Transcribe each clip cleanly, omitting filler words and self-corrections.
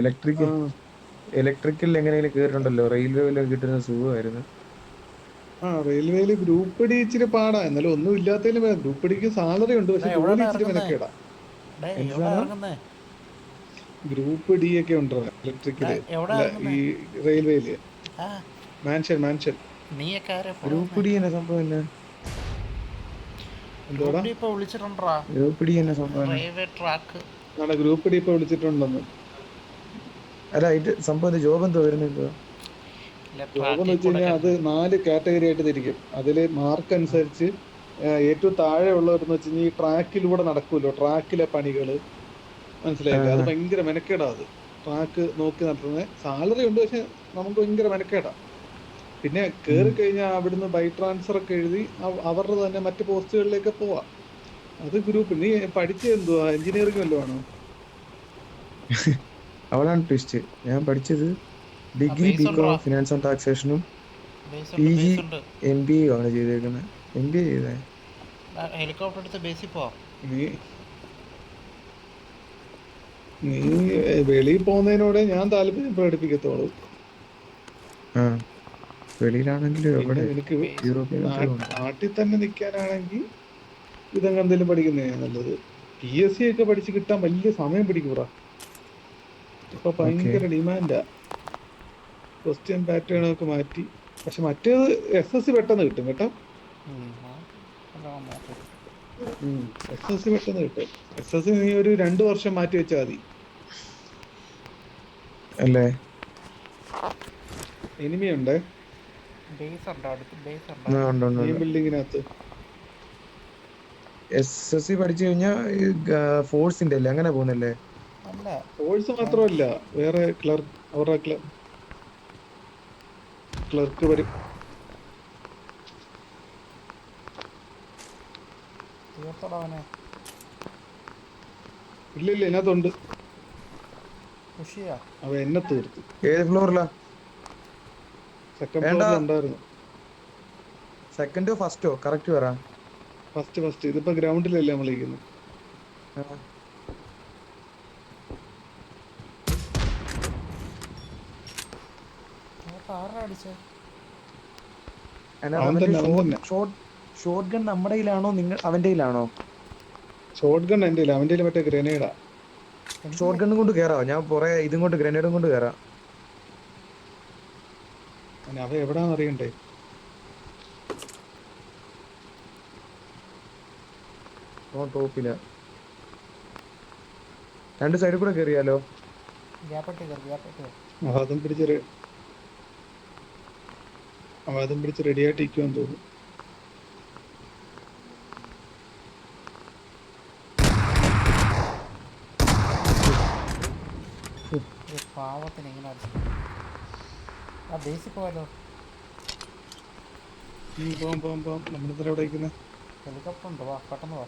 Electric ആ electrical എങ്ങനെയെങ്കിലും കേറിയിട്ടുണ്ടല്ലോ, റെയിൽവേയിലൊക്കെ കിട്ടുന്ന സുഖമായിരുന്നു. റെയിൽവേയിൽ ഗ്രൂപ്പ് ഡി ഇച്ചിരി പാടാ. എന്നാലും ഒന്നും ഇല്ലാത്തതിലും ഗ്രൂപ്പ് ഡിക്ക് സാലറി ഉണ്ട്, പക്ഷെ ജോലി എവിടെടാ ഇച്ചിരി ഇറങ്ങുന്നേ? മെനക്കേടാ. എന്ത് എവിടാ സാധനം? ഇറങ്ങുന്നേ? ഗ്രൂപ്പ് ഡി ഒക്കെ ഉണ്ടോ ഇലക്ട്രിക്കല്? എവിടാ അല്ല, ഈ ഇറങ്ങുന്നേ? റെയിൽവേയില് ആ, മാൻഷൻ. നീയൊക്കെ ആരെ ഗ്രൂപ്പ് പറയുന്നേ? ഡി എന്ന സംഭവം തന്നെ. എന്തോടാ? ഗ്രൂപ്പ് ഡി ഇപ്പൊ വിളിച്ചിട്ടുണ്ടാ? ഗ്രൂപ്പ് ഡി എന്ന സംഭവം തന്നെ. Railway track. നാളെ ഗ്രൂപ്പ് ഡി ഇപ്പൊ വിളിച്ചിട്ടുണ്ടെന്ന്. അല്ല, ഇത് സംഭവം ജോബ് എന്തോ വരുന്നത്? ഇല്ല, ജോബ് എന്ന് ട്രാക്കിൽ വെച്ച് കൂടെ കഴിഞ്ഞാൽ അത് 4 കാറ്റഗറി ആയിട്ട് തിരിക്കും. അതില് മാർക്ക് അനുസരിച്ച് ഏറ്റവും താഴെ ഉള്ളവരെന്ന് വെച്ച് കഴിഞ്ഞാൽ ഈ ട്രാക്കിലൂടെ നടക്കുമല്ലോ, ട്രാക്കിലെ പണികള്, മനസ്സിലായില്ലേ? അത് ഭയങ്കര മെനക്കേടാ. അത് ട്രാക്ക് നോക്കി നടത്തുന്നത്. സാലറി ഉണ്ട്, പക്ഷെ നമുക്ക് ഭയങ്കര മെനക്കേടാ. പിന്നെ കയറി കഴിഞ്ഞാൽ അവിടുന്ന് ബൈ ട്രാൻസ്ഫർ ഒക്കെ എഴുതി അവരുടെ തന്നെ മറ്റു പോസ്റ്റുകളിലേക്ക് പോവാം. അത് ഗ്രൂപ്പ്. നീ പഠിച്ച എന്തുവാ, എഞ്ചിനീയറിംഗ് വല്ലതും ആണോ? അവളാണ് ട്വിസ്റ്റ്. ഞാൻ പഠിച്ചത് ഡിഗ്രി ബേസ് ബികോം ഉണ്ടോ? ഫിനാൻസ് ആൻഡ് ടാക്സേഷനും ബേസ് പി ഉണ്ട്, ജി ബേസ് ഉണ്ട്. MBA ആണ് ചെയ്തേക്കുന്നത്. MBA ചെയ്തേ. ഹെലികോപ്റ്റർ എടുത്ത് ബേസിൽ പോവാം. നീ നീ വെളിയിൽ പോകുന്നതിനോടെ ഞാൻ താല്പര്യം പ്രകടിപ്പിക്കത്തോളൂ. ആ, വെളിയിലാണെങ്കിൽ പിന്നെ എവിടെ നിനക്ക് ബേസ് യൂറോപ്പിലൊക്കെ ഉണ്ട്. നാട്ടിൽ തന്നെ നിൽക്കാനാണെങ്കിൽ ഇതങ്ങ് എന്തെങ്കിലും പഠിക്കുന്നതാണ് നല്ലത്. PSC ഒക്കെ പഠിച്ച് കിട്ടാൻ വലിയ സമയം പിടിക്കൂടാ. ഇപ്പൊ ഓക്കെ. ഭയങ്കര ഡിമാൻഡാ. ക്വസ്റ്റ്യൻ പാറ്റേൺ ഒക്കെ മാറ്റി. പക്ഷെ മറ്റേത് SSC പെട്ടെന്ന് കിട്ടും കേട്ടോ. SSC പെട്ടെന്ന് കിട്ടും. SSC നീ ഒരു 2 വർഷം മാറ്റി വെച്ചാൽ മതി. അല്ലേ? ഇനിമയുണ്ട് ബേസ് ഉണ്ടോ? അടുത്ത് ബേസ് ഉണ്ടോ? ആ, ഉണ്ട് ഉണ്ട് നെയിം ഉണ്ട്. ബിൽഡിങ്ങിനകത്ത്. SSC പഠിച്ചു കഴിഞ്ഞാൽ ഫോഴ്സിന്റെ അല്ലേ, അങ്ങനെ പോകുന്നല്ലേ? അല്ല, കോഴ്സ് മാത്രമല്ല, വേറെ അവരുടെ ക്ലർക്ക് വരും. തീർത്തടവനെ ഇല്ല ഇതിനകത്തുണ്ട്. ഖുഷിയാ. അവ എന്നെ തീർത്തു. ഏത് ഫ്ലോറിലാ? സെക്കൻഡ് വേണ്ട, ഫ്ലോറിൽ ഉണ്ടായിരുന്നു. സെക്കൻഡോ ഫസ്റ്റോ കറക്റ്റ് പറ. ഫസ്റ്റ്. ഇതിപ്പോ ഗ്രൗണ്ടിലല്ലേ നമ്മൾ ഇരിക്കുന്നത്. ആരാ അടിച്ചേ? അവൻ തന്നെ. ഷോർട്ട് ഗൺ നമ്മുടെ കയ്യിലാണോ, അവന്റെ കയ്യിലാണോ? ഷോർട്ട് ഗൺ എന്റെ ഇല്ല, അവന്റെ മറ്റേ ഗ്രനേഡാ. ഷോർട്ട് ഗണ്ണും കൊണ്ട് കയറാം. ഞാൻ പുറേ ഇതും കൊണ്ട്, ഗ്രനേഡും കൊണ്ട് കയറാം. അവ എവിടാന്ന് അറിയണ്ടേ? ടോപ്പില്ല. 2 സൈഡിൽ കൂടെ കയറിയാലോ? അതും പിടിച്ച് റെഡി ആയിട്ട് ഇരിക്കുവാന്ന് തോന്നുന്നു. പാവത്തിന് എങ്ങനെ അടിച്ചു? ആ ബേസിൽ പോയാലോ? പോവാം. നമ്മളിത്ര എവിടെ ഇരിക്കുന്നത്? ഹെലികോപ്റ്റർ ഉണ്ട്, വാ പെട്ടെന്ന് വാ.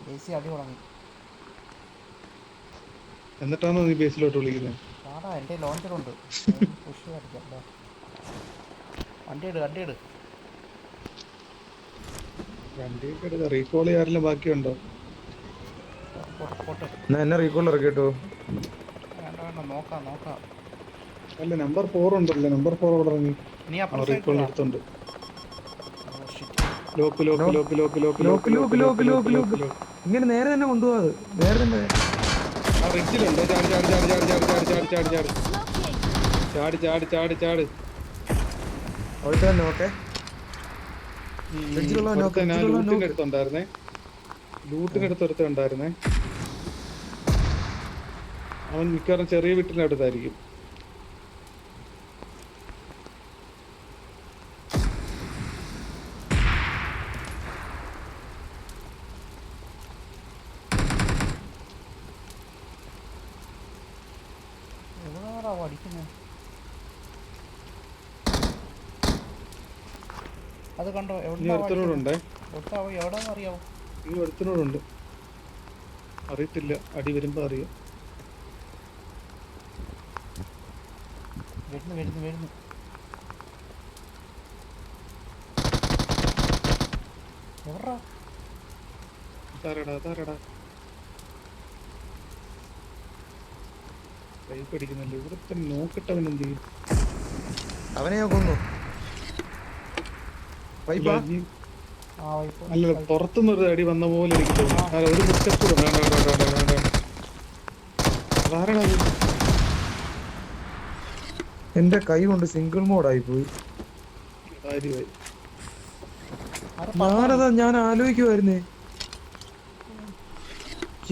ബേസി അടി തുടങ്ങി. എന്നിട്ടാണോ നീ ബേസിലോട്ട് വിളിക്കുന്നത്? ആടാ, എൻ്റെ ലോഞ്ചറുണ്ട്. പുഷ് അടിക്കാം. വണ്ടി ഇട്. വണ്ടിയൊക്കെ എടുക്ക. റീകോൾ ചെയ്യാറില്ല, ബാക്കിയുണ്ടോ? പോട്ടെ. എന്നെ റീകോൾ ഇറക്കിട്ടോ. വേണ്ട, നോക്കാം. അല്ല, നമ്പർ 4 ഉണ്ടല്ലോ. നമ്പർ 4 അവിടെ ഇറങ്ങി. നീ ആ അപ്പുറം റീകോൾ സൈഡിലാ. എടുത്തുണ്ട്. Oh shit. ലോക്ക്. ഇങ്ങനെ നേരെ തന്നെ കൊണ്ടുപോകാത്. നേരെ തന്നെ. ആ റിഡ്ജിലുണ്ട്. ചാടി. അവിടെ തന്നെ. ഓക്കെ. ലൂട്ടിന്റെ അടുത്തുണ്ടായിരുന്നേ. അവൻ മിക്കവാറും ചെറിയ വീട്ടിന്റെ അടുത്തായിരിക്കും. എവിടെയാണോ അടിക്കുന്നത്? അത് കണ്ടോ? ഒരുത്തനോടുണ്ടേ. എവിടെയാണെന്ന് അറിയാവോ? ഈ ഒരുത്തനോടുണ്ട്. അറിയത്തില്ല, അടി വരുമ്പോ അറിയാം. വരുന്നു. എവിടാ? അതാരടാ. കൈ പിടിക്കുന്നില്ല ഇവിടുത്തെ നോക്കിട്ടവൻ എന്ത് ചെയ്യും അവനെ ഞാൻ കൊന്നു. വൈപ്പാ? ആ വൈപ്പ് അല്ല പുറത്തുനിന്ന് ഒരു അടി വന്ന പോലെ എനിക്ക് തോന്നുന്നു. ഒരു മുറ്റത്തൂടെ വേണ്ട അതാരണത് എന്റെ കൈ കൊണ്ട് സിംഗിൾ മോഡായി പോയി. കാര്യമായി. ഞാനതാ ഞാൻ ആലോചിക്കുമായിരുന്നേ,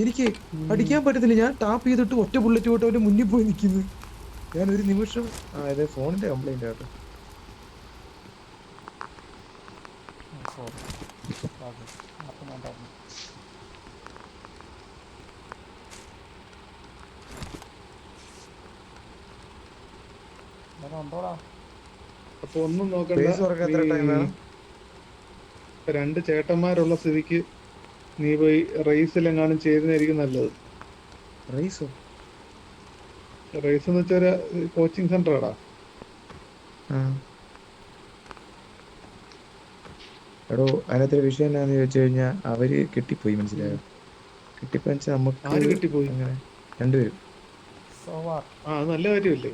എനിക്ക് അടിക്കാൻ പറ്റത്തില്ല. ഞാൻ ടാപ്പ് ചെയ്തിട്ട് ഒറ്റ ബുള്ളറ്റ് പോയിട്ട് അവന്റെ മുന്നിൽ പോയി നിൽക്കുന്നു. ഞാൻ ഒരു നിമിഷം അതെ ഫോണിന്റെ കംപ്ലൈന്റ് ആട്ടോ. സോറി അപ്പം വേണ്ടായിരുന്നു. വേറെ ഉണ്ടോടാ? അപ്പൊ ഒന്നും Face തുറക്കാൻ എത്ര time നോക്കണ്ട. വേണം? രണ്ട് ചേട്ടന്മാരുള്ള സ്ഥിതിക്ക് നീ പോയി റേസിലെങ്ങാനും ചെയ്തതായിരിക്കും നല്ലത്. റൈസോ? റേസ് എന്ന് വെച്ചാൽ ഒരു കോച്ചിങ് സെന്റർ ആടാ. എടോ അതിനകത്തൊരു വിഷയം എന്താന്ന് ചോദിച്ചു കഴിഞ്ഞാൽ അവര് കെട്ടിപ്പോയി, മനസ്സിലായോ? കെട്ടിപ്പോയി വെച്ചാൽ ആര് നമുക്ക് കിട്ടിപ്പോയി? അങ്ങനെ രണ്ടുപേരും. അത് നല്ല കാര്യമല്ലേ?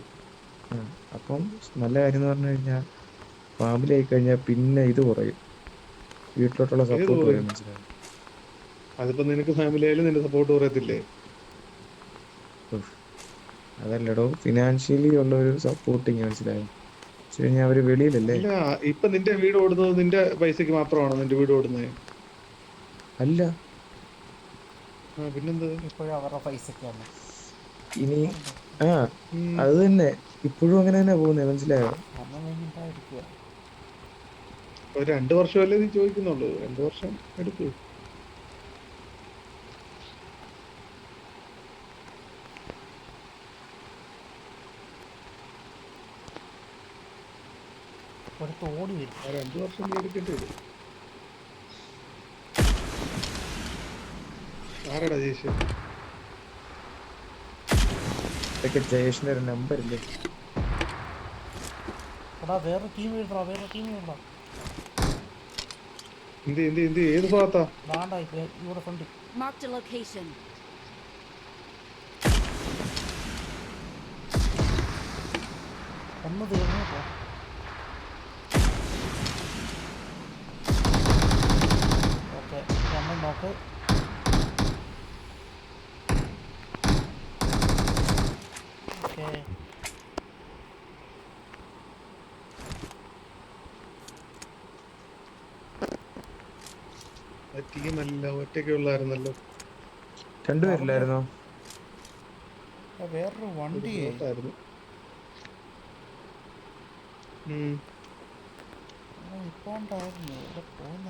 അപ്പം നല്ല കാര്യം എന്ന് പറഞ്ഞു കഴിഞ്ഞാൽ ഫാമിലി കഴിഞ്ഞാൽ പിന്നെ ഇത് കുറയും, വീട്ടിലോട്ടുള്ള സപ്പോർട്ട് കുറയും, മനസ്സിലായോ? അതിപ്പോ നിനക്ക് ഫാമിലി ആയാലും നിന്റെ സപ്പോർട്ട് പറയത്തില്ലേ? അതല്ലടോ, ഫിനാൻഷ്യലി ഉള്ള ഒരു സപ്പോർട്ടിങ്, മനസ്സിലായോ? വെച്ച് കഴിഞ്ഞാൽ അവര് വെളിയിലല്ലേ. അല്ല ഇപ്പൊ നിന്റെ വീട് ഓടുന്നത് നിന്റെ പൈസക്ക് മാത്രമാണോ നിന്റെ വീട് ഓടുന്നത്? അല്ല, പിന്നെന്താ? ഇപ്പോഴും അവരുടെ പൈസക്കാണ് ഇനി അത് തന്നെ ഇപ്പോഴും അങ്ങനെ തന്നെ പോകുന്നേ, മനസ്സിലായോ? അന്ന് കഴിഞ്ഞിട്ടായിരിക്കുക. ഒരു 2 വർഷമല്ലേ നീ ചോദിക്കുന്നുള്ളൂ? 2 വർഷം എടുക്കൂ. അടുത്ത് ഓടി വരും. 2 വർഷം നീ എടുക്കേണ്ടി വരും. ആരാടാ ജയിച്ചു? ഇതൊക്കെ ജയേഷിന്റെ ഒരു നമ്പർ ഇല്ലേ? എടാ വേറെ ടീം എഴുതടാ, വേറെ ടീം എഴുതടാ. എന്ത് ഏത് ഭാഗത്താ? വേണ്ട ഇവിടെ ഫ്രണ്ട്. Marked a location. ഒന്ന് തീർന്നു കേട്ടോ. ഓക്കെ നമ്മൾ നോക്ക്. ഓക്കെ ടീമല്ല, ഒറ്റയ്ക്കുള്ളായിരുന്നല്ലോ. രണ്ടുപേരില്ലായിരുന്നോ? വേറൊരു വണ്ടിയേ ആയിരുന്നു. ഇപ്പൊ ഉണ്ടായിരുന്നു. ഇവിടെ പോകുന്ന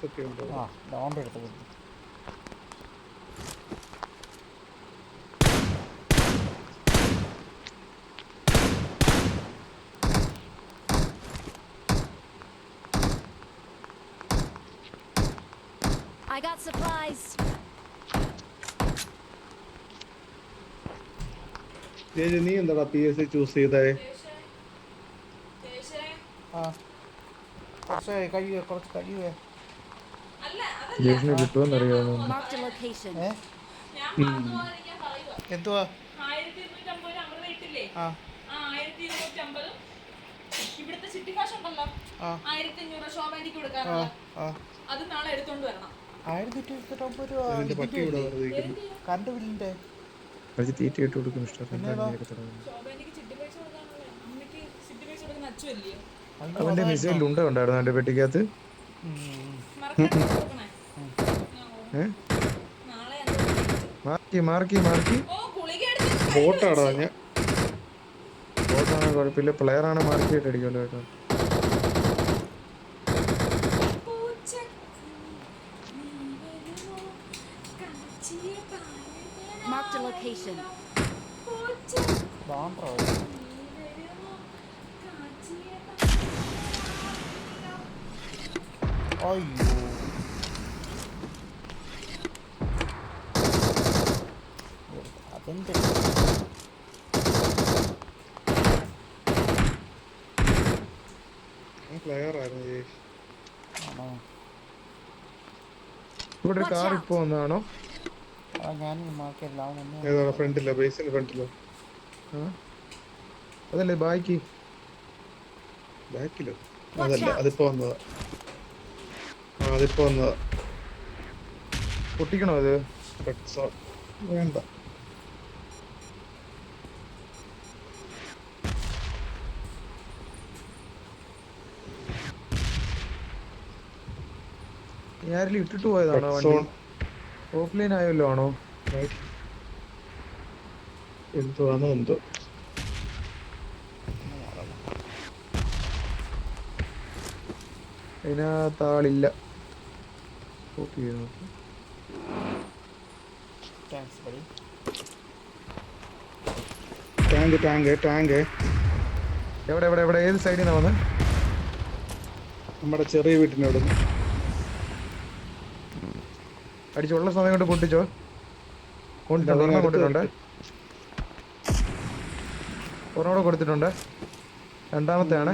ഒക്കെ ഉണ്ടോ? ആ ഡൗണ്ട് എടുത്ത് കൊടുത്തു. I got supplies. നീ എന്താടാ PSC ചൂസ് ചെയ്തേ? ആ കുറച്ച് കഴിയുവേ, കുറച്ച് കഴിയുവേ. ജയേഷിന് കിട്ടുമെന്ന് അറിയാമോ? Marked a location. എന്തുവാ? ആ ഇവിടുത്തെ സിറ്റി കാശ് ഉണ്ടല്ലോ 1500 ശോഭനിക്ക് കൊടുക്കാറുള്ള അത് നാളെ എടുത്തോണ്ട് വരണം. 1299 രൂപ നിന്റെ പട്ടി ഇവിടെ വെറുതെ ഇരിക്കുന്നു. കറണ്ട് ബില്ലിന്റെ. കുറച്ച് തീറ്റ ഇട്ട് കൊടുക്കും മിസ്റ്റർ. ശോഭനിക്ക് ചിട്ടി പൈസ കൊടുക്കാനുള്ള അമ്മയ്ക്ക് ചിട്ടി പൈസ കൊടുക്കുന്ന അച്ചുവല്ലയോ? അവന്റെ മിസൈൽ ഉണ്ട ഉണ്ടായിരുന്നു അവന്റെ പെട്ടിക്കകത്ത്. മറക്കാതെ കൊടുക്കണേ. നാളെ മാർക്കി ഓ ഗുളിക എടുത്ത് ബോട്ടാടാ ഞാൻ. ബോട്ടാണ് കുഴപ്പമില്ല, പ്ലെയർ ആണ് മാർക്കി ആയിട്ട് അടിക്കുമല്ലോ കേട്ടോ. Marked a location. അയ്യോ അതെന്ത് പ്ലെയർ ആയിരുന്നു ജയേഷ്. ആണോ? ഇവിടെ ഒരു Watch കാർ out. ഇപ്പൊ വന്നതാണോ? ഞാൻ മാർക്കില്ല, അവൻ എന്നെ ഏതാ ഫ്രണ്ടിലോ ബേസിന്റെ ഫ്രണ്ടിലോ ആ അതല്ലേ ബാക്കി ബാക്കിലോ? Watch അതല്ല, out. അതിപ്പോ വന്നതാ. അതിപ്പോ വന്നതാ. പൊട്ടിക്കണോ അത്? റെഡ് സോൺ വേണ്ട. ആരെങ്കിലും ഇട്ടിട്ട് പോയതാണോ റെഡ് വണ്ടി? സോൺ ഓഫ്ലൈൻ ആയല്ലോ ആണോ? എന്തുവാണോ എന്തോ. അതിനകത്ത് ആളില്ല. കോപ്പി ചെയ്ത് നോക്കി. Thanks buddy. ടാങ്ക് എവിടെ എവിടെ എവിടെ ഏത് സൈഡിൽ നിന്നാ വന്ന്? നമ്മുടെ ചെറിയ വീട്ടിന്റെ അവിടെ നിന്ന്. അടിച്ചുള്ള സമയം കൊണ്ട് പൊട്ടിച്ചോ. കൊണ്ടിട്ടുണ്ട്, ഒരെണ്ണം കൊണ്ടിട്ടുണ്ട്, ഒരെണ്ണം കൊടുത്തിട്ടുണ്ട്. രണ്ടാമത്തെ ആണ്.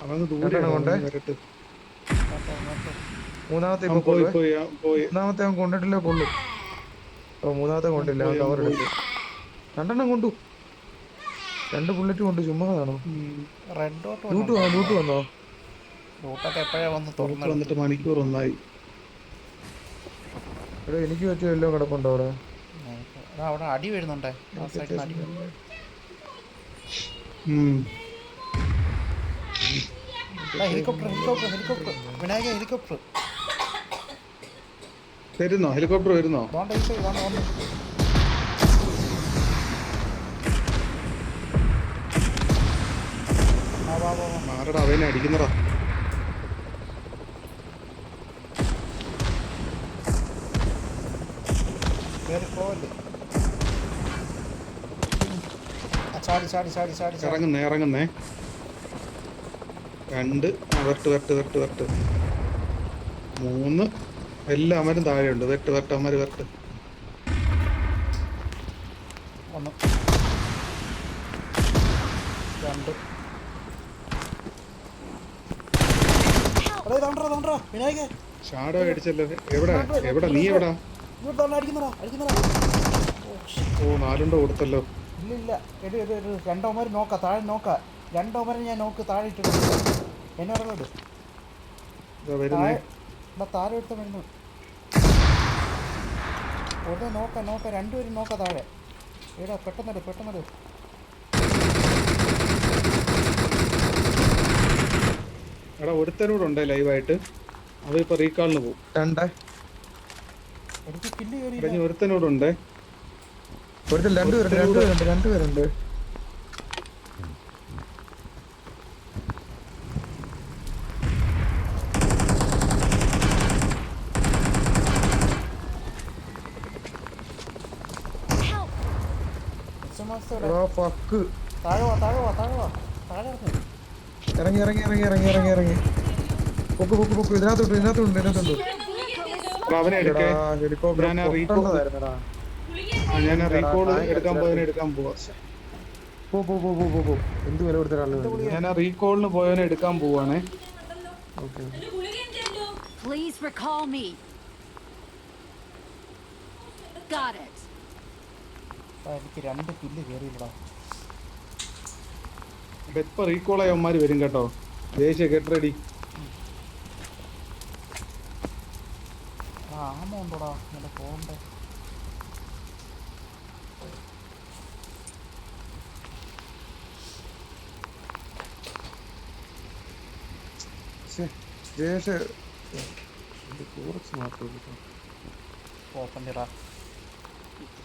അവന് ദൂരെ രണ്ടെണ്ണം കൊണ്ട്. മൂന്നാമത്തെ ഇപ്പൊ പോയി കൊള്ളുവേ. പോയി പോയി. മൂന്നാമത്തെ അവൻ കൊണ്ടിട്ടില്ലേ കൊള്ളു. ഓ മൂന്നാമത്തെ കൊണ്ടില്ല, അവൻ കവർ എടുത്തു. രണ്ടെണ്ണം കൊണ്ടു, 2 ബുള്ളറ്റ് കൊണ്ട് ചുമ്മാതാണോ? റെഡ് ഡോട്ട് ലൂട്ട് വന്നോ? ലൂട്ടൊക്കെ എപ്പോഴാ വന്ന് പുറത്ത് വന്നിട്ട് മണിക്കൂർ ഒന്നായി. എടോ എനിക്ക് പറ്റിയ എല്ലാം കിടപ്പുണ്ടോ അവിടെ? അവിടെ അടി വരുന്നുണ്ടേ, ആ സൈഡിൽ നിന്ന് അടി വരുന്നു. ഹെലികോപ്റ്റർ വിനായക, ഹെലികോപ്റ്റർ വരുന്നോ? ഹെലികോപ്റ്റർ വരുന്നോ? ആരടാ അവനെ അടിക്കുന്നടാ? ഇറങ്ങുന്നേ 2 വെട്ട് 3 എല്ലാവരും താഴെയുണ്ട്. വെട്ട് അമ്മര് വെട്ട്. ഷാഡോ അടിച്ചല്ലോ. എവിടെ നീ എവിടാ? ഓ 4 കൊടുത്തല്ലോ. ഇല്ല ഒരു 2 ഓമര് നോക്ക താഴെ നോക്ക. 2 ഓമര് ഞാൻ നോക്ക് താഴെ ഇട്ടിട്ട് എന്നെ ഇറങ്ങോട്ട് താഴെ എടുത്ത വരുന്നു. ഒരു നോക്ക 2 പേരും നോക്ക താഴെ. എടാ പെട്ടെന്നിട്. എടാ ഒരുത്തനോട് ഉണ്ടേ ലൈവായിട്ട്. അവ ഇപ്പൊ റീകാളിന് പോകും. എനിക്ക് കില്ല് കയറി. ഒരുത്തനോടുണ്ടേ. രണ്ടുപേരുണ്ട്. ഇറങ്ങി. പൊക്ക് ഇതിനകത്തുണ്ട്. അവനെ എടുക്കേ. ഹെലികോപ്റ്റർ ഞാൻ റീകോൾ എടുക്കാൻ പോവാ. എന്ത് വില കൊടുത്ത? ഞാൻ റീകോളിന് പോയവനെ എടുക്കാൻ പോവാണേ. Please recall me. Got it. എനിക്ക് 2 കില്ല് കയറിയില്ലടാ. ഇപ്പൊ റീകോൾ ആയവന്മാര് വരും കേട്ടോ. ദേശീയ ഗെറ്റ് റെഡി. ആമ ഉണ്ടോടാ എന്റെ ഫോണിന്റെ?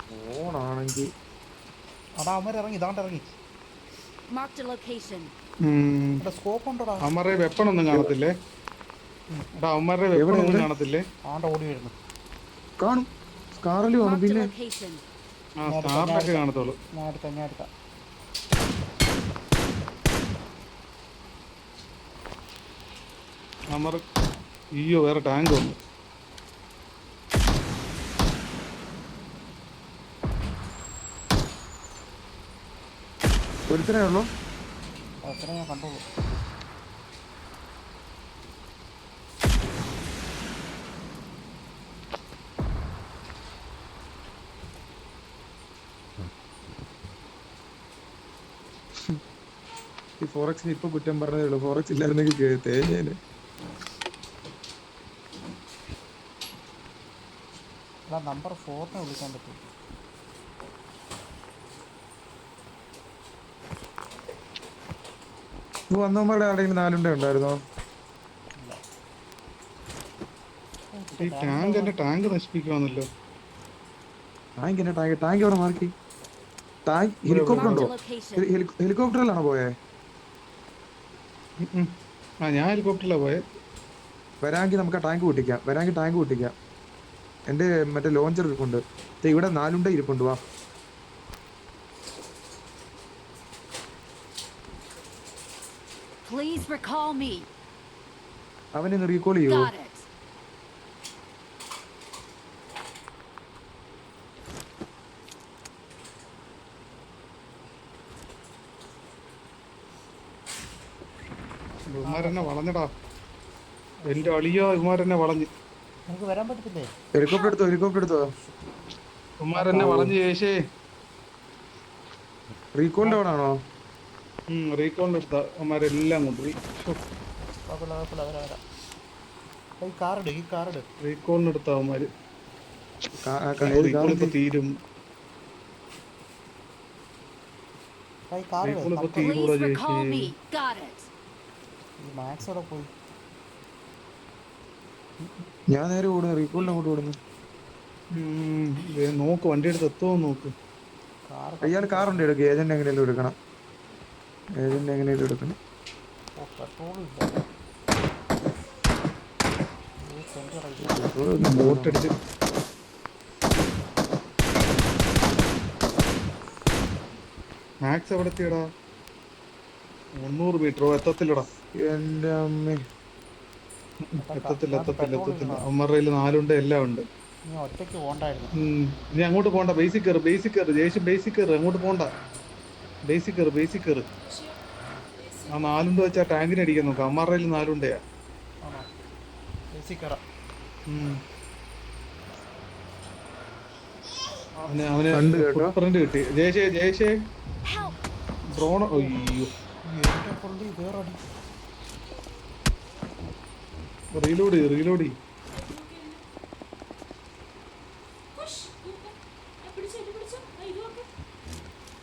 ഫോണാണെങ്കിൽ അടാ അവന്മാർ ഇറങ്ങി. Marked a location. സ്കോപ്പ് ഉണ്ടോടാ? അവന്മാരുടെ വെപ്പണൊന്നും കാണത്തില്ലേ? അവന്മാരുടെ വെപ്പണൊന്നും കാണത്തില്ലേ? ആണ്ട ഓടി വരുന്നു. കാണും. സ്കാറിൽ കാണും. Marked a പിന്നെ location. സ്റ്റാറിലൊക്കെ കാണത്തുള്ളൂ. ഞാൻ എടുക്കാം. അവന്മാർ അയ്യോ വേറെ ടാങ്ക് വന്നു. ഒരുത്തനേ ഉള്ളൂ. അത്ര ഞാൻ കണ്ടോളൂ. ഈ ഫോറക്സിന് ഇപ്പൊ കുറ്റം പറഞ്ഞതേ ഉള്ളൂ. ഫോറക്സ് ഇല്ലായിരുന്നെങ്കിൽ തേഞ്ഞേനെ. നമ്പർ 4 വിളിക്കാൻ പറ്റും. വന്നവന്മാരുടെ ആരെങ്കിലും 4 ഉണ്ടായിരുന്നോ? ഈ ടാങ്ക് എന്റെ ടാങ്ക് നശിപ്പിക്കുവാന്നല്ലോ. ടാങ്ക് എവിടെ മാർക്കി? ടാങ്ക് ഹെലികോപ്റ്റർ Marked ഉണ്ടോ? a location. ഹെലികോപ്റ്ററിലാണോ പോയെ? ഞാൻ ഹെലികോപ്റ്ററിലാ പോയെ. വരാമെങ്കിൽ നമുക്ക് ആ ടാങ്ക് പൊട്ടിക്കാം. എന്റെ മറ്റേ ലോഞ്ചർ ഇരിപ്പുണ്ട്. ഇവിടെ 4 ഇരിപ്പുണ്ട്. വാ. Please recall me. അവനെ ഒന്ന് റീകോൾ ചെയ്യൂ. Got it. ഇവന്മാരെന്നെ വളഞ്ഞടാ. എന്റെ അളിയോ ഇവന്മാരെന്നെ വളഞ്ഞ്. നമുക്ക് വരാൻ പറ്റത്തില്ലേ? ഹെലികോപ്റ്റർ എടുത്തോ. ഇവന്മാരെന്നെ വളഞ്ഞ് ചേച്ചേ. റീകോൾ ഡൗൺ ആണോ? റീകോളിന്റെ അടുത്ത അവന്മാരെല്ലാം കൊണ്ടുപോയി. വരാം. ഈ കാറിട്. റീകോളിന്റെ അടുത്ത അവന്മാര്. കാർ തീരും. റീകോളിപ്പോ തീരൂടാ Please recall ചേച്ചി. me. Got it. ഈ മാക്സ് അവിടെ പോയി. ഞാൻ നേരെ ഓടുന്നു. റീകോളിന് അങ്ങോട്ട് ഓടുന്നു. നോക്ക് വണ്ടി എടുത്ത് എത്തുമോ നോക്ക്. അയാൾ കാറുണ്ട് എടുക്കുക. ഏജന്റ് എങ്ങനെയും എടുക്കണം. ബോട്ടടിച്ച് മാക്സ് എവിടെ എത്തിയടാ? 300 മീറ്ററോ എത്തത്തില്ലടാ. എന്റെ അമ്മേ. എത്തത്തില്ല. അവന്മാരുടെ കയ്യിൽ 4 ഉണ്ട്, എല്ലാം ഉണ്ട്. നീ ഒറ്റയ്ക്ക് പോണ്ടായിരുന്നു. ഇനി അങ്ങോട്ട് പോണ്ട. ബേസിക് കയറ്. ജേഷ് ബേസിക് കയറ്. അങ്ങോട്ട് പോണ്ട. ബേസിക് കയറ്. ആ 4 വെച്ചാ ടാങ്കിന് അടിക്കാൻ നോക്കാം. അവന്മാരുടെ കയ്യിൽ 4 ഉണ്ടയാ. അവന് ഫുട്പ്രിന്റ് കിട്ടി. ജയേഷേ ഡ്രോൺ. അയ്യോ റീലോഡ്.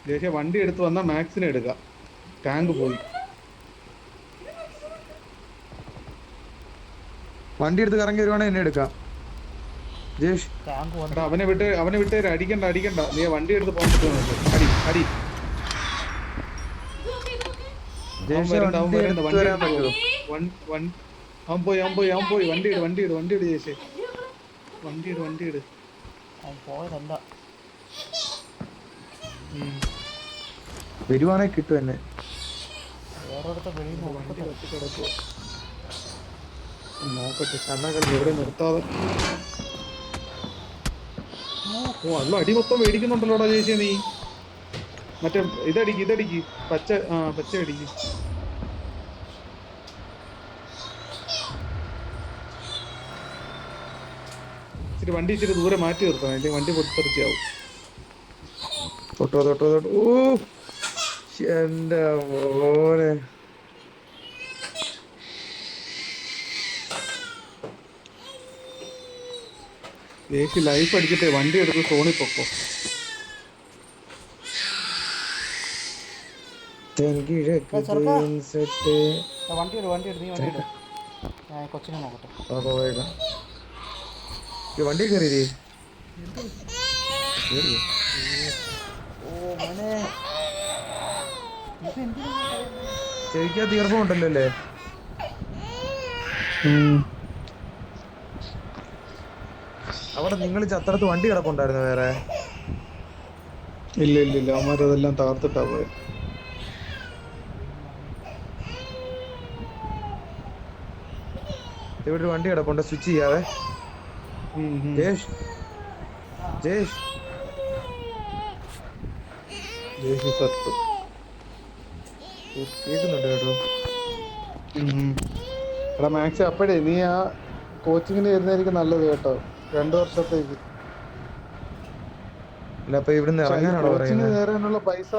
ജയേഷേ വണ്ടി എടുത്ത് വന്നാ മാക്സിനെ എടുക്കാം. ടാങ്ക് പോയി. വണ്ടി എടുത്ത് കറങ്ങി വരുവാണെങ്കിൽ എന്നെ എടുക്കാം. ജേഷ് അവനെ വിട്ട് അടിക്കണ്ട. നീ വണ്ടി എടുത്ത് പോകാൻ പറ്റുമോ? അടി. അവൻ പോയി. വണ്ടി ഇട് ചേച്ചി. വണ്ടി ഇട്. പോയതല്ല. വരുവാണെങ്കിൽ കിട്ടും എന്നെ. വേറൊരിടത്ത് വെളിയിൽ നോക്കട്ടെ. കണ്ണാക്കളി എവിടെ നിർത്താതെ. അല്ല അടി മൊത്തം മേടിക്കുന്നുണ്ടല്ലോടാ ചേച്ചി നീ. മറ്റേ ഇതടിക്ക്. പച്ച അടിക്ക്. വണ്ടി ഇച്ചിരി ദൂരെ മാറ്റി നിർത്തണം. അല്ലെങ്കിൽ വണ്ടി പൊട്ടിത്തെറിച്ചാവും. തൊട്ടോ. ഓ എന്റെ മോനെ. ചേച്ചി ലൈഫ് അടിച്ചിട്ടേ വണ്ടി എടുത്ത് സോണി പൊക്കോ. വണ്ടി എടുത്ത് നീ വണ്ടി ഞാൻ കൊച്ചിനെ നോക്കട്ടെ. വണ്ടി കയറി. ഓ മോനെ ചെവിക്കകത്ത് ഇയർഫോൺ ഉണ്ടല്ലോ അല്ലേ? അവിടെ നിങ്ങൾ ചത്തടത്ത് വണ്ടി കിടപ്പുണ്ടായിരുന്നു വേറെ? ഇല്ല അവന്മാരതെല്ലാം താർത്തിട്ടാ പോയത്. ഇവിടെ ഒരു വണ്ടി കിടപ്പുണ്ട്. സ്വിച്ച് ചെയ്യാതെ. ജേഷ് സത്ത് കേൾക്കുന്നുണ്ട് കേട്ടോ. എടാ മാക്സ് അപ്പഴേ നീ ആ കോച്ചിങ്ങിന് വരുന്നതായിരിക്കും നല്ലത് കേട്ടോ. 2 വർഷത്തേക്ക്. അല്ല അപ്പൊ ഇവിടുന്ന് ഇറങ്ങാനാണോ പറയുന്നത്? കയറാനുള്ള പൈസ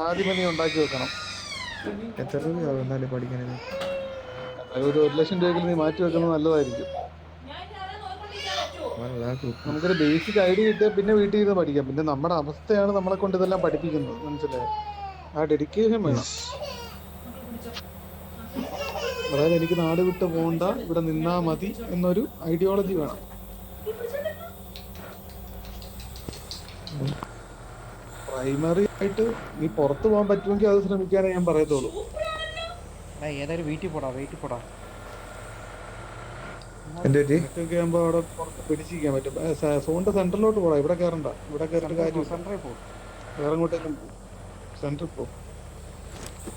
ആദ്യമേ നീ ഉണ്ടാക്കി വെക്കണം. എത്ര രൂപയാവും എന്നാലും പഠിക്കാനത്? ഒരു 1,00,000 രൂപയെങ്കിലും നീ മാറ്റി വെക്കുന്നത് നല്ലതായിരിക്കും. ഞാൻ ഇനി അവനെ നോക്കിക്കൊണ്ടിരിക്കാൻ പറ്റുമോ? അതാണ് നമുക്കൊരു ബേസിക് ഐഡിയ കിട്ടിയാൽ പിന്നെ വീട്ടിൽ ഇരുന്ന് പഠിക്കാം. പിന്നെ നമ്മുടെ അവസ്ഥയാണ് നമ്മളെ കൊണ്ട് ഇതെല്ലാം പഠിപ്പിക്കുന്നത്, മനസ്സിലായോ? ആ ഡെഡിക്കേഷൻ വേണം. അതായത് എനിക്ക് നാട് വിട്ട് പോകണ്ട, ഇവിടെ നിന്നാ മതി എന്നൊരു ഐഡിയോളജി വേണം. പ്രൈമറി ആയിട്ട് നീ പുറത്ത് പോകാൻ പറ്റുമെങ്കിൽ അത് ശ്രമിക്കാനേ ഞാൻ പറയത്തുള്ളൂ. ഏതായാലും വീട്ടിൽ പോടാ എന്ത് പറ്റി? ഇതൊക്കെ ആകുമ്പോ അവിടെ പുറത്ത് പിടിച്ചിരിക്കാൻ പറ്റും. സോണിന്റെ സെന്ററിലോട്ട് പോടാ, ഇവിടെ കയറണ്ട. ഇവിടെ കയറിട്ട് കാര്യം സെൻറ്ററിൽ പോകും. വേറെ എങ്ങോട്ടേലും സെന്ററിൽ പോ.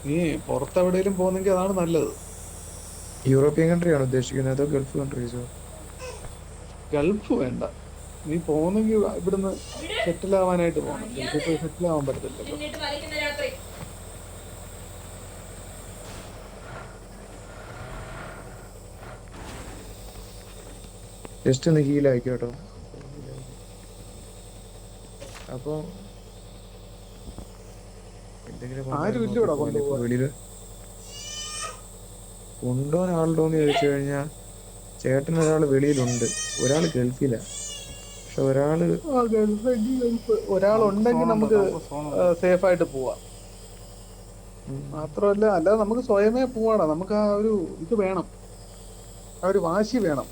നീ പുറത്ത് എവിടെയെങ്കിലും പോകുന്നെങ്കിൽ അതാണ് നല്ലത്. യൂറോപ്യൻ കൺട്രി ആണ് ഉദ്ദേശിക്കുന്നത് അതോ ഗൾഫ് കൺട്രീസോ? ഗൾഫ് വേണ്ട, നീ പോകുന്നെങ്കിൽ ഇവിടുന്ന് സെറ്റിൽ ആവാനായിട്ട് പോകണം. ഗൾഫിൽ പോയി സെറ്റിൽ ആവാൻ പറ്റത്തില്ലല്ലോ. എന്നിട്ട് വരയ്ക്കുന്ന രാത്രി ജസ്റ്റ് ഒന്ന് ഹീലായിക്കോ കേട്ടോ. അപ്പൊ എന്തെങ്കിലും ആരും ഇല്ലയോടാ കൊണ്ടുപോവാൻ? വെളിയില് കൊണ്ടുപോകാൻ ആളുണ്ടോന്ന് ചോദിച്ചു കഴിഞ്ഞാൽ ചേട്ടൻ ഒരാള് വെളിയിലുണ്ട്, ഒരാള് ഗൾഫിലാ. പക്ഷെ ഒരാളുണ്ടെങ്കിൽ നമുക്ക് സേഫ് ആയിട്ട് പോവാം. മാത്രമല്ല, അല്ലാതെ നമുക്ക് സ്വയമേ പോവാടാ. നമുക്ക് ആ ഒരു ഇത് വേണം, ആ ഒരു വാശി വേണം.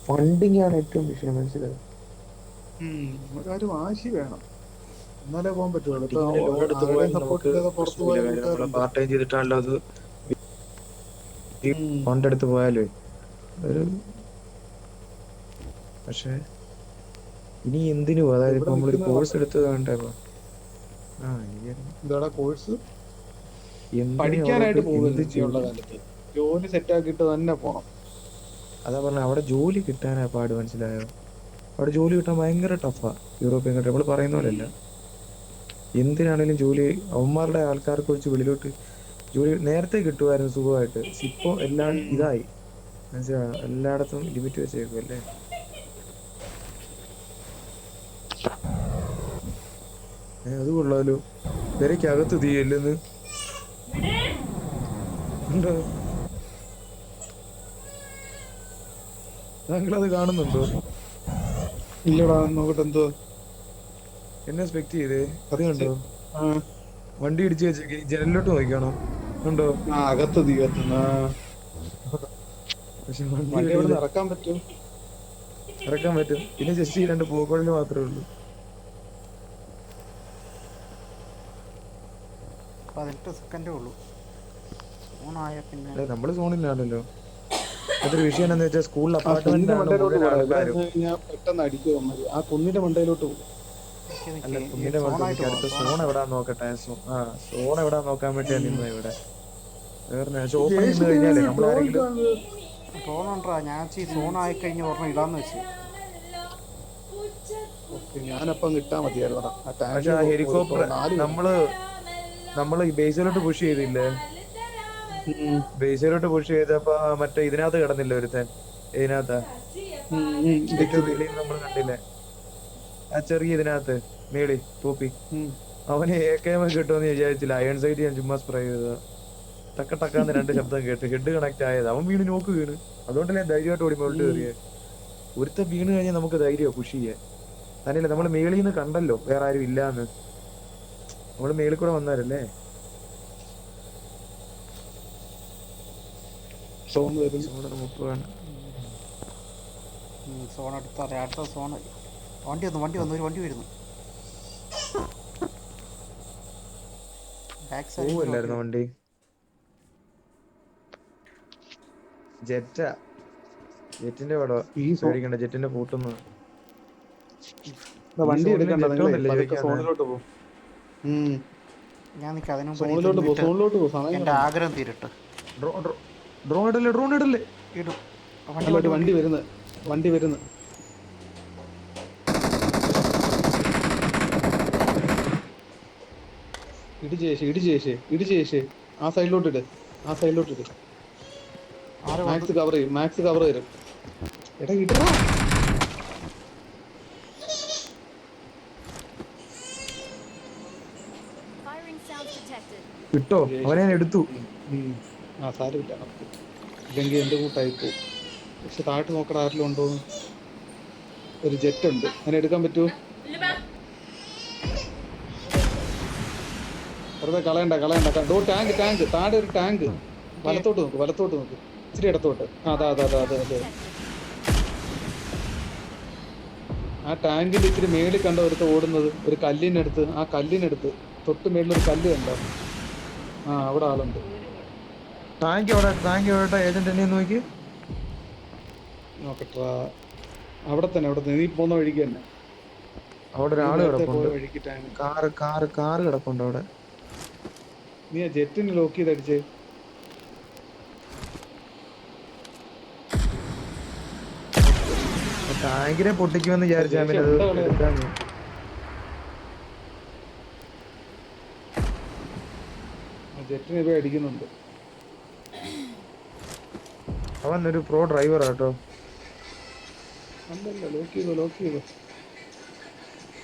ഫണ്ടിങ് ആണ് ഏറ്റവും വിഷയം, മനസ്സിലായോ? നമുക്ക് ആ ഒരു വാശി വേണം, എന്നാലേ പോകാൻ പറ്റുള്ളൂ. സപ്പോർട്ട് ചെയ്താൽ പുറത്തു പോയാൽ പാർട്ട് ടൈം ചെയ്തിട്ടാണല്ലോ അത് ഫണ്ട് എടുത്ത് പോയാലേ ഒരു. പക്ഷെ ഇനി എന്തിനു അതായത് ഇപ്പൊ നമ്മളൊരു കോഴ്സ് എടുത്തത് കണ്ടോ? എന്താടാ കോഴ്സ്? പഠിക്കാനായിട്ട് പോകുന്നത് കാലത്ത് ജോലി സെറ്റ് ആക്കിയിട്ട് തന്നെ പോണം. അതാ പറഞ്ഞ അവിടെ ജോലി കിട്ടാനാ പാട്, മനസ്സിലായോ? അവിടെ ജോലി കിട്ടാൻ ഭയങ്കര ടഫാ യൂറോപ്യൻ കൺട്രി. നമ്മൾ പറയുന്ന പോലെയല്ല. എന്തിനാണേലും ജോലി അവന്മാരുടെ ആൾക്കാർക്ക് വെച്ച് വെളിയിലോട്ട് ജോലി നേരത്തെ കിട്ടുമായിരുന്നു സുഖമായിട്ട്. ഇപ്പൊ എല്ലാം ഇതായി, മനസ്സിലായോ? എല്ലായിടത്തും ലിമിറ്റ് വെച്ചേക്കുമല്ലേ. അത് കൊള്ളാലോ, പെരയ്ക്കകത്ത് തീയല്ലെന്ന് ഉണ്ടോ? താങ്കളത് കാണുന്നുണ്ടോ? ഇല്ലടാ, നോക്കട്ടെ എന്തോ എന്നെ എക്സ്പെക്ട് ചെയ്തേ. അത് കണ്ടോ? വണ്ടി ഇടിച്ചു വെച്ചേക്ക്, ജനലിലോട്ട് നോക്കിക്കാണോ? ഉണ്ടോ? അകത്ത് തീ കത്തുന്ന. പക്ഷെ വണ്ടി എവിടെ ഇറക്കാൻ പറ്റും? ഇറക്കാൻ പറ്റും. പിന്നെ ജസ്റ്റ് ഈ 2 പൂക്കോളിൽ മാത്രമേ ഉള്ളൂ. 18 സെക്കൻഡേ ഉള്ളൂ. ഓണായ പിന്നെ നമ്മള് സോണിലാണല്ലോ. അതൊരു വിഷയം എന്താന്ന് വെച്ചാൽ സ്കൂളിൽ കുന്നിന്റെ മണ്ടയിലോട്ട് അപ്പാർട്ട്മെന്റ് പെട്ടെന്ന് അടിക്കും. ആ കുന്നിന്റെ മണ്ടയിലോട്ട് പോകും. അല്ല, കുഞ്ഞിന്റെ മണ്ടയ്ക്ക് അടുത്ത സോൺ എവിടാന്ന് നോക്കട്ടെ. സോൺ എവിടാ നോക്കാൻ വേണ്ടിയാ നിന്ന് ഇവിടെ. വേറെ ഓപ്പൺ നിന്ന് കഴിഞ്ഞാലേ നമ്മളാരെങ്കിലും സോണുണ്ടാ. ഞാൻ സോൺ ആയി കഴിഞ്ഞ് ഓർമ്മ ഇടാന്ന് വെച്ച്. ഞാനപ്പം കിട്ടാ മതിയായിരുന്നു. പക്ഷെ ആ ഹെലികോപ്റ്റർ നമ്മള് ബേസിലോട്ട് പുഷ് ചെയ്തില്ലേ? ബേസിലോട്ട് പുഷ് ചെയ്തപ്പോ മറ്റേ ഇതിനകത്ത് കിടന്നില്ല ഒരുത്തൻ. ഇതിനകത്താ നമ്മൾ കണ്ടില്ലേ? ആ ചെറിയ ഇതിനകത്ത് മേളി ടോപ്പി. അവന് AKM കിട്ടുമെന്ന് വിചാരിച്ചില്ല. അയൺ സൈറ്റ് ഞാൻ ചുമ്മാ സ്പ്രേ ചെയ്തതാ. ടക്ക ടക്കാന്ന് 2 ശബ്ദം കേട്ട് ഹെഡ് കണക്ട് ആയത്. അവൻ വീണ് നോക്ക് വീണ്. അതുകൊണ്ടല്ലേ ധൈര്യമായിട്ട് ഓടിമോട്ട് കയറിയേ. ഒരുത്ത വീണ് കഴിഞ്ഞാൽ നമുക്ക് ധൈര്യമോ പുഷ് ചെയ്യാൻ. തന്നെയല്ലേ നമ്മള് മേളിൽ നിന്ന് കണ്ടല്ലോ വേറെ ആരും ഇല്ലാന്ന്. നമ്മള് മേളിൽ കൂടെ വന്നാരല്ലേ. സോൺ അടുത്ത സോൺ. വണ്ടി വന്നു ഒരു വണ്ടി വരുന്നു. പോവല്ലായിരുന്നു വണ്ടി. ജെറ്റിന്റെ പടോ പേടിക്കണ്ട. ജെറ്റിന്റെ പൂട്ടുന്നു. വണ്ടി എടുക്കണ്ട, സോണിലോട്ട് പോകും. ഞാൻ അതിനു സോണിലോട്ട് പോ. എന്റെ ആഗ്രഹം തീരട്ടെ. ഡ്രോൺ ഇടല്ലേ. ഇടും. വണ്ടി വരുന്നു. ഇടിച്ചേശേ ആ സൈഡിലോട്ട് ഇട്. മാക്സ് കവർ ചെയ്യും. എടാ ഇടാ. Firing sounds detected. കിട്ടോ? അവനെ ഞാൻ എടുത്തു. ആ സാരമില്ല നമുക്ക് ഇല്ലെങ്കിൽ എന്റെ കൂട്ടായി പോകും. പക്ഷെ താഴോട്ട് നോക്കട ആരെങ്കിലും ഉണ്ടോന്ന്. ഒരു ജെറ്റ് ഉണ്ട്, അതിനെ എടുക്കാൻ പറ്റുമോ? വെറുതെ കളയണ്ട. ടാങ്ക് താഴെ ഒരു ടാങ്ക്. വലത്തോട്ട് നോക്ക് ഇച്ചിരി ഇടത്തോട്ട്. അതെ. ആ ടാങ്കിന്റെ ഇച്ചിരി മേളിൽ കണ്ട ഒരുത്ത ഓടുന്നത്, ഒരു കല്ലിനടുത്ത്. ആ കല്ലിനടുത്ത് തൊട്ട് മേളിൽ ഒരു കല്ല് കണ്ടോ? ആ അവിടെ ആളുണ്ട്. ടാങ്ക് എവിടെ ഏജന്റ് എന്നെ നോക്കി നോക്കട്ടാ. അവിടെ തന്നെ നീ പോകുന്ന വഴിക്ക് തന്നെ. അവിടെ ഒരാള് കിടപ്പുണ്ട്. വഴിക്ക് ടാങ്ക്. കാറ് കിടപ്പുണ്ട് അവിടെ. നീ ആ ജെറ്റിന് ലോക്ക് ചെയ്ത് അടിച്ചേ. ടാങ്കിനെ പൊട്ടിക്കുമെന്ന് വിചാരിച്ചാൽ പിന്നെ അത് എടുക്കാൻ ജെറ്റിന് ഇപ്പൊ അടിക്കുന്നുണ്ട്. അവൻ ഒരു പ്രോ ഡ്രൈവർ ആട്ടോ. അല്ലല്ല ലോക്ക് ചെയ്തോ.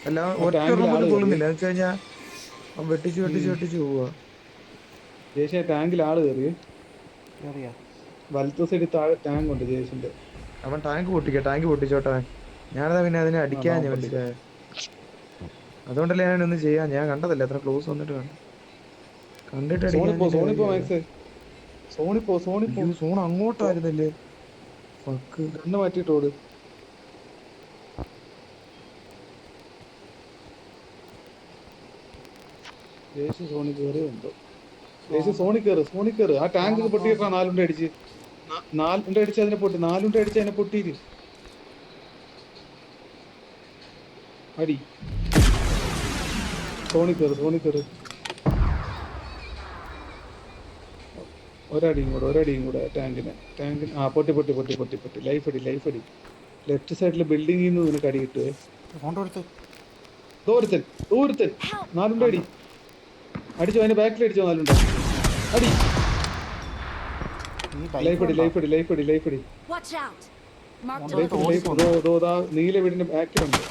അല്ല ഒറ്റൊരെണ്ണം പോലും കൊള്ളുന്നില്ല എന്ന് വെച്ച് കഴിഞ്ഞാ അവൻ വെട്ടിച്ച് പോവാ. ജേഷ ടാങ്കിൽ ആള് കയറി. കേറിയാ വലത്തെ സൈഡിൽ താഴെ ടാങ്ക് ഉണ്ട് ജേഷിന്റെ. അവൻ ടാങ്ക് പൊട്ടിച്ചോട്ടെ. ഞാനതാ പിന്നെ അതിനെ അടിക്കാൻ മനസ്സിലായ. അതുകൊണ്ടല്ലേ ഞാൻ ഒന്നും ചെയ്യാൻ. ഞാൻ കണ്ടതല്ല, എത്ര ക്ലോസ് വന്നിട്ട് കണ്ടിട്ട് സോൺ അങ്ങോട്ടായിരുന്നല്ലേ. കണ്ണ് മാറ്റിട്ടോട്. ജേഷ് സോണി കയറിയുണ്ടോ? ജേഷ് സോണി കയറ്. ആ ടാങ്ക് പൊട്ടിയിട്ടാ 4 അടിച്ച്. 4 അടിച്ച് അതിനെ പൊട്ടി. 4 അടിച്ച് അതിനെ പൊട്ടിയിട്ട് അടി. സോണി കയറ്. ഒരടിയും കൂടെ ടാങ്കിന്. ആ പൊട്ടി. ലൈഫ് അടി. ലെഫ്റ്റ് സൈഡിലെ ബിൽഡിംഗിൽ നിന്ന് നിനക്ക് അടി കിട്ടുവേ. ദൂരത്തൻ 4 അടി അടിച്ചോ. അതിന്റെ ബാക്കിൽ അടിച്ചോ. 4 അടി. ലൈഫ് അടി. Watch out! Marked a നീല വീടിന്റെ ബാക്കിലുണ്ട്.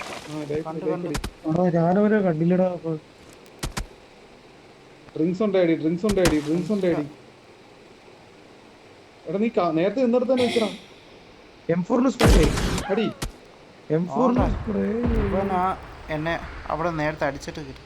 ഞാനവരെ കണ്ടില്ലടാ. ഡ്രിങ്ക്സ് ഉണ്ടായി. എടാ നീ നേരത്തെ നിന്നിടത്ത് തന്നെ വെക്കണം. M4 സ്പ്രേ അടി. എന്നെ അവിടെ നേരത്തെ അടിച്ചിട്ട് കിട്ടും.